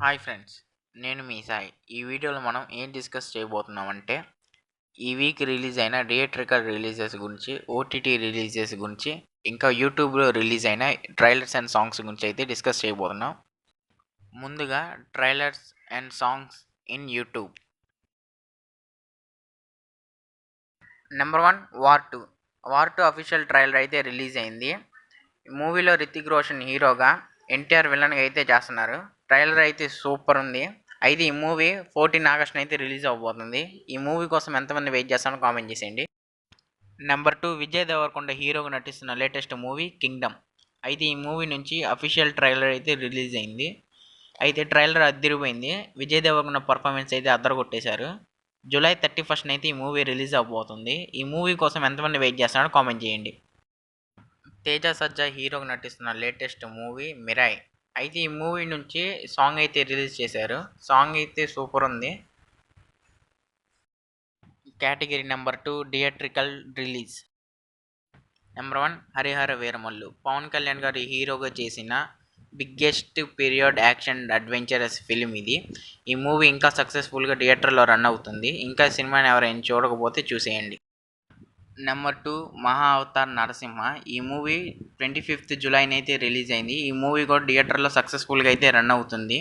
Hi friends, నేను మీ సాయి. ఈ వీడియోలో మనం ఏం డిస్కస్ చేయబోతున్నామంటే, ఈ వీక్ రిలీజ్ అయిన థియేట్రికల్ రిలీజెస్ గురించి, ఓటీటీ రిలీజెస్ గురించి, ఇంకా యూట్యూబ్లో రిలీజ్ అయిన ట్రైలర్స్ అండ్ సాంగ్స్ గురించి అయితే డిస్కస్ చేయబోతున్నాం. ముందుగా trailers and songs in YouTube. Number 1 war two official trailer అయితే రిలీజ్ అయింది. మూవీలో రితిక్ రోషన్ హీరోగా, ఎన్టీఆర్ విలన్గా అయితే చేస్తున్నారు. ట్రైలర్ అయితే సూపర్ ఉంది. అయితే ఈ మూవీ 14 ఆగస్ట్ని అయితే రిలీజ్ అవ్వబోతుంది. ఈ మూవీ కోసం ఎంతమంది వెయిట్ చేస్తారో కామెంట్ చేసేయండి. నెంబర్ 2 విజయ్ దేవరకొండ హీరోగా నటిస్తున్న లేటెస్ట్ మూవీ కింగ్డమ్. అయితే ఈ మూవీ నుంచి అఫీషియల్ ట్రైలర్ అయితే రిలీజ్ అయింది. అయితే ట్రైలర్ అదిరిపోయింది. విజయ్ దేవరకొండ పర్ఫార్మెన్స్ అయితే అద్దరగొట్టేశారు. జూలై 31st అయితే ఈ మూవీ రిలీజ్ అవబోతుంది. ఈ మూవీ కోసం ఎంతమంది వెయిట్ చేస్తారో కామెంట్ చేయండి. తేజ సజ్జా హీరోగా నటిస్తున్న లేటెస్ట్ మూవీ మిరాయ్. అయితే ఈ మూవీ నుంచి సాంగ్ అయితే రిలీజ్ చేశారు. సాంగ్ అయితే సూపర్ ఉంది. Category number 2 theatrical release. Number 1 Harihara Veeramallu. Pawan Kalyan garu హీరోగా చేసిన biggest period action adventurous film ఇది. ఈ మూవీ ఇంకా సక్సెస్ఫుల్గా థియేటర్లో రన్ అవుతుంది. ఇంకా సినిమాని ఎవరైనా చూడకపోతే చూసేయండి. నెంబర్ 2 మహా అవతార్ నరసింహ. ఈ మూవీ 25th జూలైన అయితే రిలీజ్ అయింది. ఈ మూవీ కూడా థియేటర్లో సక్సెస్ఫుల్గా అయితే రన్ అవుతుంది.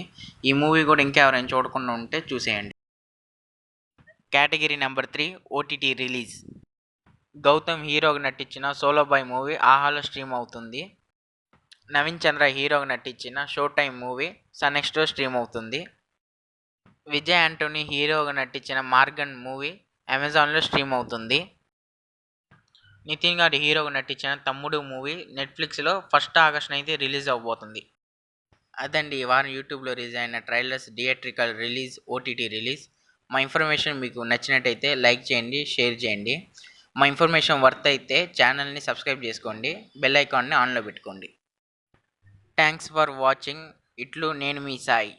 ఈ మూవీ కూడా ఇంకా ఎవరైనా చూడకుండా ఉంటే చూసేయండి. Category number 3 OTT release. Gautham హీరోగా నటించిన సోలో బాయ్ మూవీ ఆహాలో స్ట్రీమ్ అవుతుంది. నవీన్ చంద్ర హీరోగా నటించిన షో టైమ్ మూవీ సన్నెక్స్ట్లో స్ట్రీమ్ అవుతుంది. విజయ్ యాంటోనీ హీరోగా నటించిన మార్గన్ మూవీ అమెజాన్లో స్ట్రీమ్ అవుతుంది. నితిన్ గారి హీరోగా నటించిన తమ్ముడు మూవీ నెట్ఫ్లిక్స్లో 1 ఆగస్ట్న అయితే రిలీజ్ అవబోతుంది. అదండి ఈ వారం యూట్యూబ్లో రిలీజ్ అయిన trailers, theatrical release, OTT release. మా ఇన్ఫర్మేషన్ మీకు నచ్చినట్టయితే లైక్ చేయండి, షేర్ చేయండి. మా ఇన్ఫర్మేషన్ వర్త్ అయితే ఛానల్ని సబ్స్క్రైబ్ చేసుకోండి, బెల్ ఐకాన్ని ఆన్లో పెట్టుకోండి. Thanks for watching. ఇట్లు నేను మీ సాయి.